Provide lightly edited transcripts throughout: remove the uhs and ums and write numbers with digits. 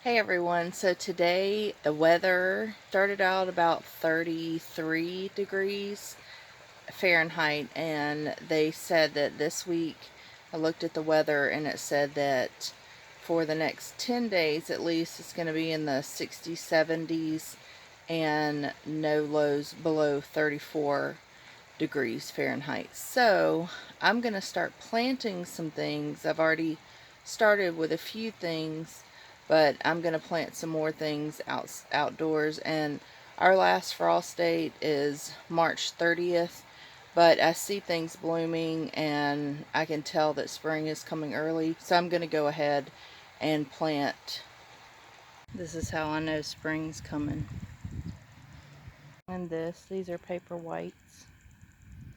Hey everyone, so today the weather started out about 33 degrees Fahrenheit, and they said that this week I looked at the weather and it said that for the next 10 days at least it's going to be in the 60s, 70s, and no lows below 34 degrees Fahrenheit. So I'm going to start planting some things. I've already started with a few things, but I'm going to plant some more things outdoors. And our last frost date is March 30th, but I see things blooming and I can tell that spring is coming early. So I'm going to go ahead and plant. This is how I know spring's coming. And these are paper whites.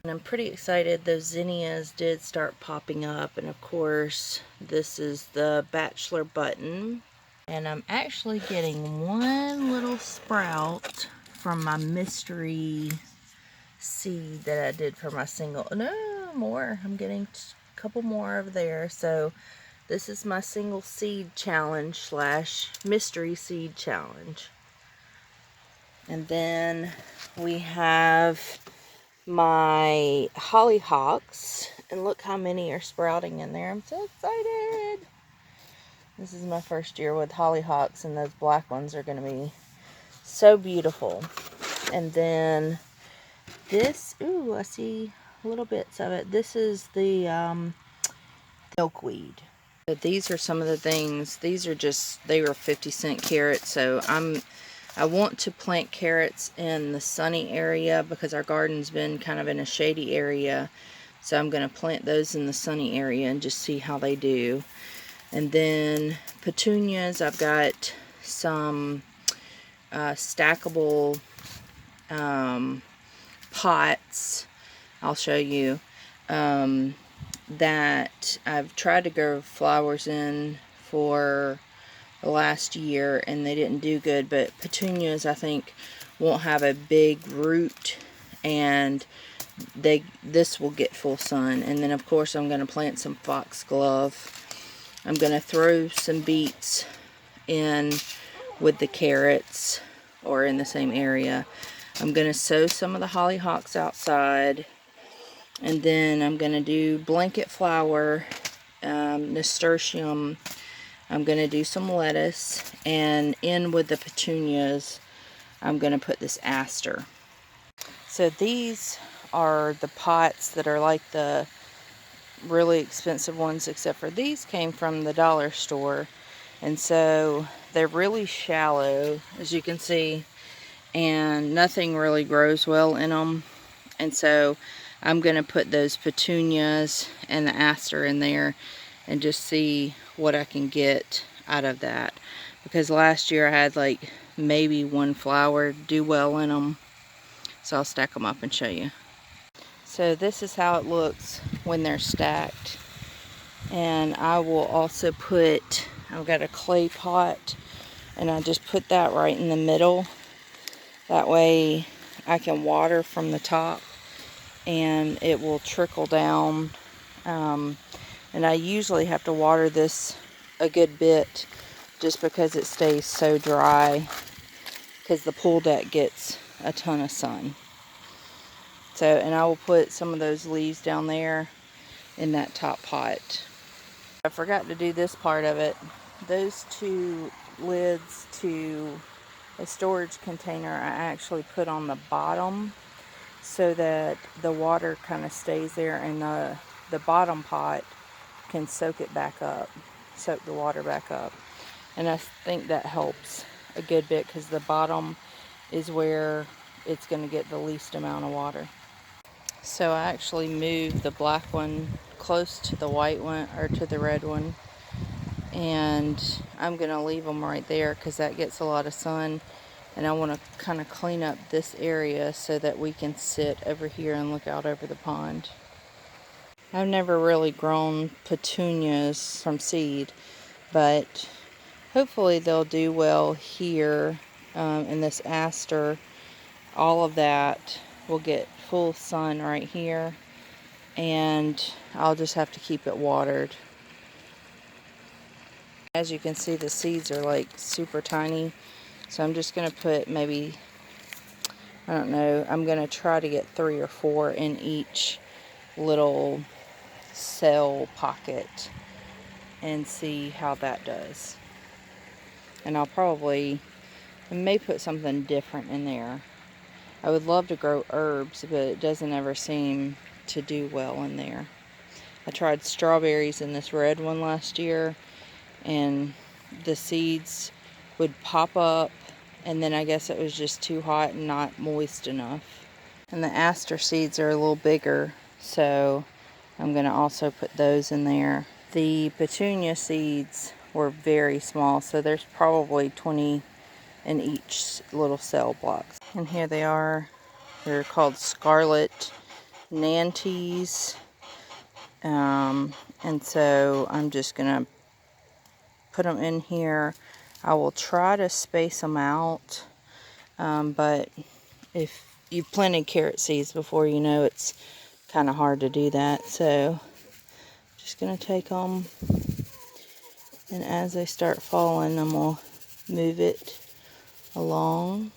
And I'm pretty excited. Those zinnias did start popping up, and of course this is the bachelor button, and I'm actually getting one little sprout from my mystery seed that I did for my single. No more. I'm getting a couple more over there. So this is my single seed challenge slash mystery seed challenge. And then we have my hollyhocks, and look how many are sprouting in there. I'm so excited. This is my first year with hollyhocks, and those black ones are going to be so beautiful. And then this, ooh, I see little bits of it. This is the milkweed. But these are some of the things. These are just, they were 50-cent carrots, so I want to plant carrots in the sunny area because our garden's been kind of in a shady area. So I'm going to plant those in the sunny area and just see how they do. And then petunias, I've got some stackable pots. I'll show you. That I've tried to grow flowers in for last year and they didn't do good, but petunias I think won't have a big root, and this will get full sun. And then of course I'm going to plant some foxglove. I'm going to throw some beets in with the carrots or in the same area. I'm going to sow some of the hollyhocks outside, and then I'm going to do blanket flower, nasturtium. I'm going to do some lettuce, and in with the petunias, I'm going to put this aster. So these are the pots that are like the really expensive ones, except for these came from the dollar store. And so they're really shallow, as you can see, and nothing really grows well in them. And so I'm going to put those petunias and the aster in there and just see what I can get out of that, because last year I had like maybe one flower do well in them. So I'll stack them up and show you. So this is how it looks when they're stacked. And I will also put, I've got a clay pot, and I just put that right in the middle. That way I can water from the top and it will trickle down. And I usually have to water this a good bit just because it stays so dry, because the pool deck gets a ton of sun. So, and I will put some of those leaves down there in that top pot. I forgot to do this part of it. Those two lids to a storage container I actually put on the bottom so that the water kind of stays there, and the bottom pot can soak it back up, soak the water back up. And I think that helps a good bit because the bottom is where it's going to get the least amount of water. So I actually moved the black one close to the white one, or to the red one, and I'm going to leave them right there because that gets a lot of sun, and I want to kind of clean up this area so that we can sit over here and look out over the pond. I've never really grown petunias from seed, but hopefully they'll do well here in this aster. All of that will get full sun right here, and I'll just have to keep it watered. As you can see, the seeds are like super tiny. So I'm just going to put maybe, I don't know, I'm going to try to get 3 or 4 in each little cell pocket and see how that does. And I may put something different in there. I would love to grow herbs, but it doesn't ever seem to do well in there. I tried strawberries in this red one last year, and the seeds would pop up, and then I guess it was just too hot and not moist enough. And the aster seeds are a little bigger, so I'm going to also put those in there. The petunia seeds were very small, so there's probably 20 in each little cell block. And here they are. They're called Scarlet Nantes. And so I'm just going to put them in here. I will try to space them out, but if you've planted carrot seeds before, you know it's kind of hard to do that. So just going to take them, and as they start falling, I'm going to move it along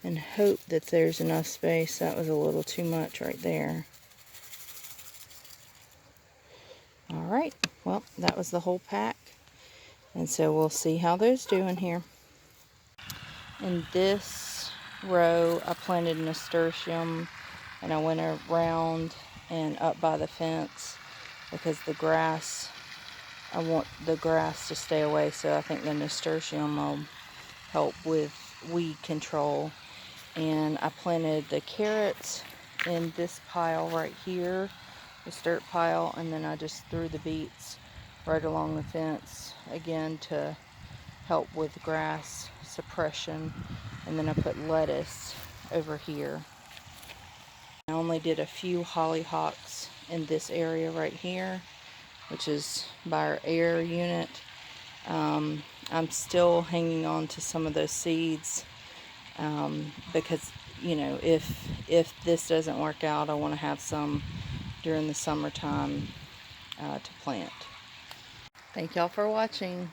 and hope that there's enough space. That was a little too much right there. Alright, well, that was the whole pack, and so we'll see how those do in here. In this row, I planted nasturtium, and I went around and up by the fence because the grass, I want the grass to stay away, so I think the nasturtium will help with weed control. And I planted the carrots in this pile right here, this dirt pile, and then I just threw the beets right along the fence again to help with grass suppression. And then I put lettuce over here. I only did a few hollyhocks in this area right here, which is by our air unit. I'm still hanging on to some of those seeds because, you know, if this doesn't work out, I want to have some during the summertime to plant. Thank y'all for watching.